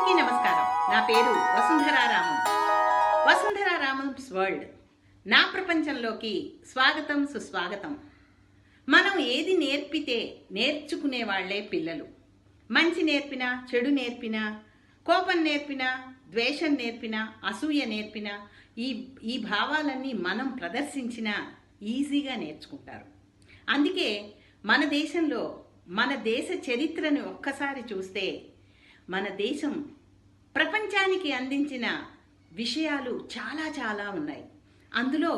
అందరికీ నమస్కారం. నా పేరు వసుంధరారామం. వసుంధరారామన్స్ వరల్డ్ నా ప్రపంచంలోకి స్వాగతం, సుస్వాగతం. మనం ఏది నేర్పితే నేర్చుకునే వాళ్లే పిల్లలు. మంచి నేర్పినా, చెడు నేర్పినా, కోపం నేర్పినా, ద్వేషం నేర్పినా, అసూయ నేర్పినా, ఈ భావాలన్నీ మనం ప్రదర్శించినా ఈజీగా నేర్చుకుంటారు. అందుకే మన దేశంలో మన దేశ చరిత్రను ఒక్కసారి చూస్తే మన దేశం ప్రపంచానికి అందించిన విషయాలు చాలా చాలా ఉన్నాయి. అందులో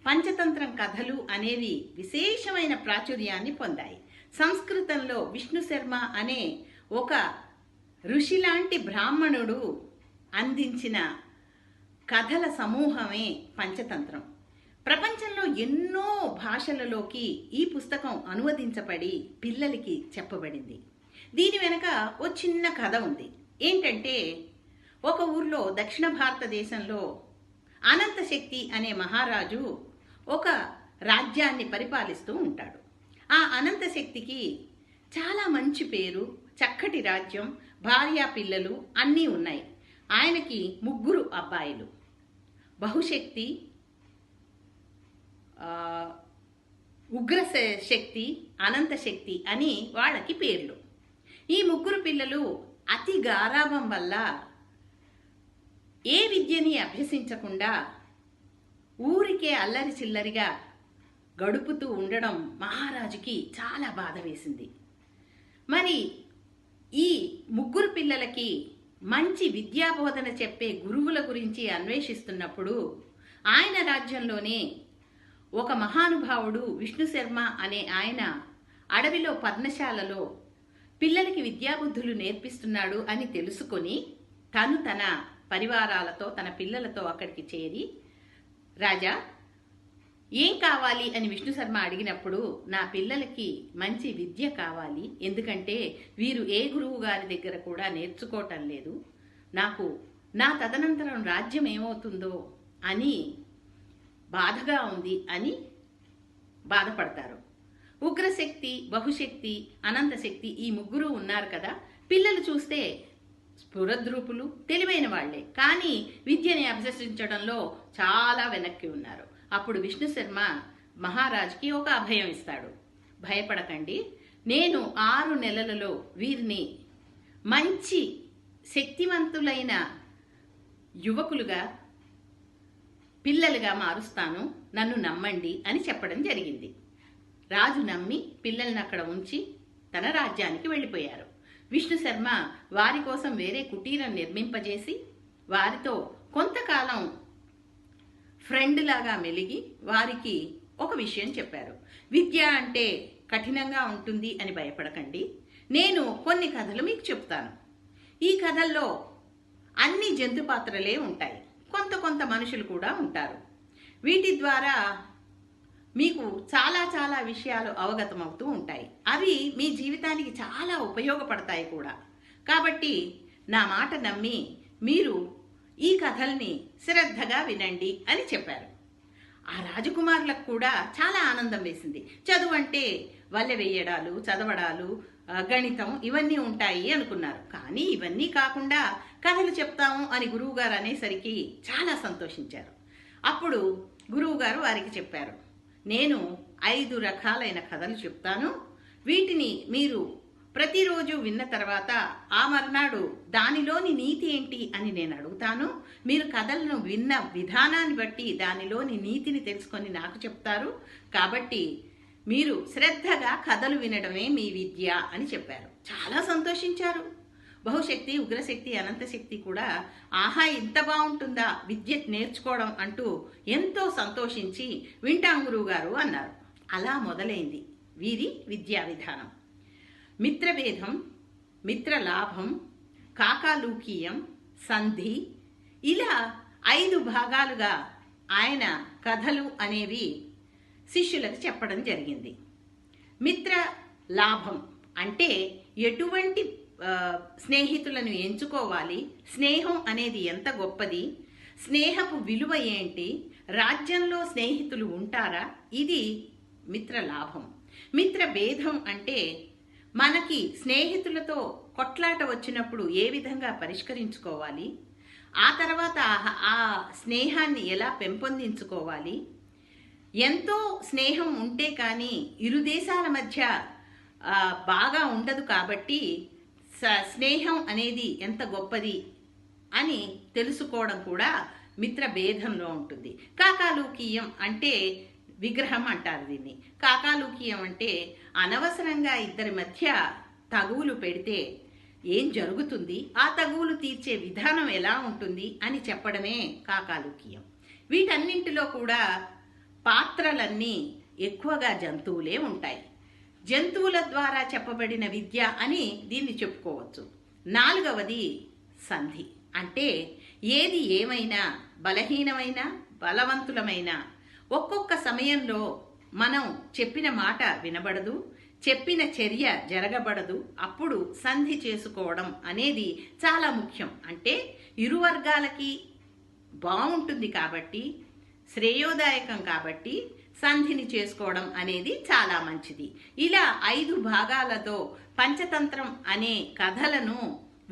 పంచతంత్రం కథలు అనేవి విశేషమైన ప్రాచుర్యాన్ని పొందాయి. సంస్కృతంలో విష్ణు శర్మ అనే ఒక ఋషి లాంటి బ్రాహ్మణుడు అందించిన కథల సమూహమే పంచతంత్రం. ప్రపంచంలో ఎన్నో భాషలలోకి ఈ పుస్తకం అనువదించబడి పిల్లలకి చెప్పబడింది. దీని వెనక ఓ చిన్న కథ ఉంది. ఏంటంటే, ఒక ఊర్లో దక్షిణ భారతదేశంలో అనంతశక్తి అనే మహారాజు ఒక రాజ్యాన్ని పరిపాలిస్తూ ఉంటాడు. ఆ అనంతశక్తికి చాలా మంచి పేరు, చక్కటి రాజ్యం, భార్య పిల్లలు అన్నీ ఉన్నాయి. ఆయనకి 3 అబ్బాయిలు. బహుశక్తి, ఉగ్రశక్తి, అనంతశక్తి అని వాళ్ళకి పేర్లు. ఈ 3 పిల్లలు అతి గారాభం వల్ల ఏ విద్యని అభ్యసించకుండా ఊరికే అల్లరి చిల్లరిగా గడుపుతూ ఉండడం మహారాజుకి చాలా బాధ వేసింది. మరి ఈ 3 పిల్లలకి మంచి విద్యాబోధన చెప్పే గురువుల గురించి అన్వేషిస్తున్నప్పుడు ఆయన రాజ్యంలోనే ఒక మహానుభావుడు విష్ణు శర్మ అనే ఆయన అడవిలో పర్ణశాలలో పిల్లలకి విద్యాబుద్ధులు నేర్పిస్తున్నాడు అని తెలుసుకొని తను తన పరివారాలతో, తన పిల్లలతో అక్కడికి చేరి, రాజా, ఏం కావాలి అని విష్ణు శర్మ అడిగినప్పుడు, నా పిల్లలకి మంచి విద్య కావాలి, ఎందుకంటే వీరు ఏ గురువు గారి దగ్గర కూడా నేర్చుకోవటం లేదు, నాకు నా తదనంతరం రాజ్యం ఏమవుతుందో అని బాధగా ఉంది అని బాధపడతారు. ఉగ్రశక్తి, బహుశక్తి, అనంతశక్తి ఈ 3 ఉన్నారు కదా. పిల్లలు చూస్తే స్ఫురద్రూపులు, తెలివైన వాళ్లే, కానీ విద్యని అభ్యసించడంలో చాలా వెనక్కి ఉన్నారు. అప్పుడు విష్ణు శర్మ మహారాజుకి ఒక అభయం ఇస్తాడు. భయపడకండి, నేను 6 నెలలలో వీరిని మంచి శక్తివంతులైన యువకులుగా, పిల్లలుగా మారుస్తాను, నన్ను నమ్మండి అని చెప్పడం జరిగింది. రాజు నమ్మి పిల్లల్ని అక్కడ ఉంచి తన రాజ్యానికి వెళ్ళిపోయారు. విష్ణు శర్మ వారి కోసం వేరే కుటీరం నిర్మింపజేసి వారితో కొంతకాలం ఫ్రెండ్ లాగా మెలిగి వారికి ఒక విషయం చెప్పారు. విద్య అంటే కఠినంగా ఉంటుంది అని భయపడకండి, నేను కొన్ని కథలు మీకు చెప్తాను. ఈ కథల్లో అన్ని జంతు పాత్రలే ఉంటాయి, కొంత మనుషులు కూడా ఉంటారు. వీటి ద్వారా మీకు చాలా చాలా విషయాలు అవగతమవుతూ ఉంటాయి. అవి మీ జీవితానికి చాలా ఉపయోగపడతాయి కూడా. కాబట్టి నా మాట నమ్మి మీరు ఈ కథల్ని శ్రద్ధగా వినండి అని చెప్పారు. ఆ రాజకుమారులకు కూడా చాలా ఆనందం వేసింది. చదువు అంటే వల్లె వేయడాలు, చదవడాలు, గణితం ఇవన్నీ ఉంటాయి అనుకున్నారు. కానీ ఇవన్నీ కాకుండా కథలు చెప్తాము అని గురువుగారు అనేసరికి చాలా సంతోషించారు. అప్పుడు గురువుగారు వారికి చెప్పారు, నేను 5 రకాలైన కథలు చెప్తాను, వీటిని మీరు ప్రతిరోజు విన్న తర్వాత ఆ మర్నాడు దానిలోని నీతి ఏంటి అని నేను అడుగుతాను. మీరు కథలను విన్న విధానాన్ని బట్టి దానిలోని నీతిని తెలుసుకొని నాకు చెప్తారు. కాబట్టి మీరు శ్రద్ధగా కథలు వినడమే మీ విద్య అని చెప్పారు. చాలా సంతోషించారు. బహుశక్తి, ఉగ్రశక్తి, అనంతశక్తి కూడా ఆహా, ఇంత బాగుంటుందా విద్య నేర్చుకోవడం అంటూ ఎంతో సంతోషించి వింటాం గురువుగారు అన్నారు. అలా మొదలైంది వీరి విద్యా విధానం. మిత్రభేదం, మిత్రలాభం, కాకాలూకీయం, సంధి, ఇలా 5 భాగాలుగా ఆయన కథలు అనేవి శిష్యులకు చెప్పడం జరిగింది. మిత్ర లాభం అంటే ఎటువంటి స్నేహితులను ఎంచుకోవాలి, స్నేహం అనేది ఎంత గొప్పది, స్నేహపు విలువ ఏంటి, రాజ్యంలో స్నేహితులు ఉంటారా, ఇది మిత్ర లాభం. మిత్ర భేదం అంటే మనకి స్నేహితులతో కొట్లాట వచ్చినప్పుడు ఏ విధంగా పరిష్కరించుకోవాలి, ఆ తర్వాత ఆ స్నేహాన్ని ఎలా పెంపొందించుకోవాలి, ఎంతో స్నేహం ఉంటే కానీ ఇరు దేశాల మధ్య బాగా ఉండదు కాబట్టి స్నేహం అనేది ఎంత గొప్పది అని తెలుసుకోవడం కూడా మిత్ర భేదంలో ఉంటుంది. కాకాలూకీయం అంటే విగ్రహం అంటారు దీన్ని. కాకాలూకీయం అంటే అనవసరంగా ఇద్దరి మధ్య తగువులు పెడితే ఏం జరుగుతుంది, ఆ తగువులు తీర్చే విధానం ఎలా ఉంటుంది అని చెప్పడమే కాకాలూకీయం. వీటన్నింటిలో కూడా పాత్రలన్నీ ఎక్కువగా జంతువులే ఉంటాయి. జంతువుల ద్వారా చెప్పబడిన విద్య అని దీన్ని చెప్పుకోవచ్చు. 4వది సంధి. అంటే ఏది ఏమైనా, బలహీనమైన బలవంతులమైన ఒక్కొక్క సమయంలో మనం చెప్పిన మాట వినబడదు, చెప్పిన చర్య జరగబడదు. అప్పుడు సంధి చేసుకోవడం అనేది చాలా ముఖ్యం. అంటే ఇరు వర్గాలకి బాగుంటుంది కాబట్టి, శ్రేయోదాయకం కాబట్టి సంధిని చేసుకోవడం అనేది చాలా మంచిది. ఇలా 5 భాగాలతో పంచతంత్రం అనే కథలను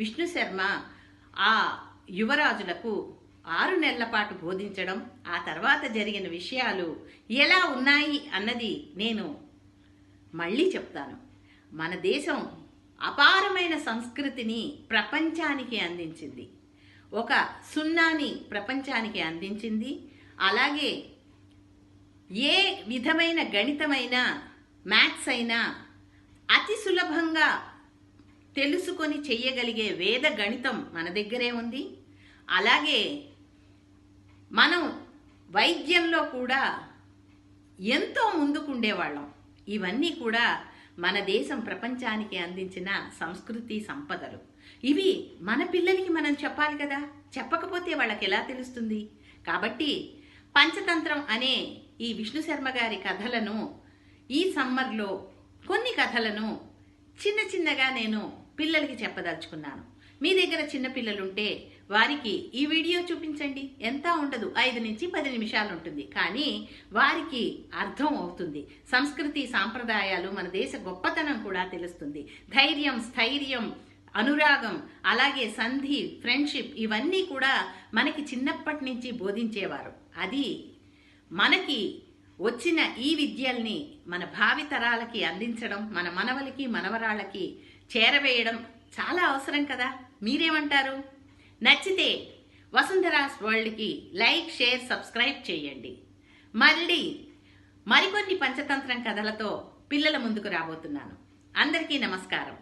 విష్ణు శర్మ ఆ యువరాజులకు 6 నెలల పాటు బోధించడం, ఆ తర్వాత జరిగిన విషయాలు ఎలా ఉన్నాయి అన్నది నేను మళ్ళీ చెప్తాను. మన దేశం అపారమైన సంస్కృతిని ప్రపంచానికి అందించింది. ఒక సున్నాని ప్రపంచానికి అందించింది. అలాగే ఏ విధమైన గణితమైనా, మ్యాథ్స్ అయినా అతి సులభంగా తెలుసుకొని చెయ్యగలిగే వేద గణితం మన దగ్గరే ఉంది. అలాగే మనం వైద్యంలో కూడా ఎంతో ముందుకుండేవాళ్ళం. ఇవన్నీ కూడా మన దేశం ప్రపంచానికి అందించిన సంస్కృతి సంపదలు. ఇవి మన పిల్లలకి మనం చెప్పాలి కదా, చెప్పకపోతే వాళ్ళకి ఎలా తెలుస్తుంది? కాబట్టి పంచతంత్రం అనే ఈ విష్ణు శర్మ గారి కథలను ఈ సమ్మర్లో కొన్ని కథలను చిన్న చిన్నగా నేను పిల్లలకి చెప్పదలుచుకున్నాను. మీ దగ్గర చిన్న పిల్లలుంటే వారికి ఈ వీడియో చూపించండి. ఎంత ఉండదు, 5 నుంచి 10 నిమిషాలు ఉంటుంది. కానీ వారికి అర్థం అవుతుంది. సంస్కృతి సాంప్రదాయాలు, మన దేశ గొప్పతనం కూడా తెలుస్తుంది. ధైర్యం, స్థైర్యం, అనురాగం, అలాగే సంధి, ఫ్రెండ్షిప్ ఇవన్నీ కూడా మనకి చిన్నప్పటి నుంచి బోధించేవారు. అది మనకి వచ్చిన ఈ విద్యల్ని మన భావితరాలకి అందించడం, మన మనవలకి మనవరాళ్ళకి చేరవేయడం చాలా అవసరం కదా. మీరేమంటారు? నచ్చితే వసుంధరాస్ వరల్డ్కి లైక్, షేర్, సబ్స్క్రైబ్ చేయండి. మళ్ళీ మరికొన్ని పంచతంత్రం కథలతో పిల్లల ముందుకు రాబోతున్నాను. అందరికీ నమస్కారం.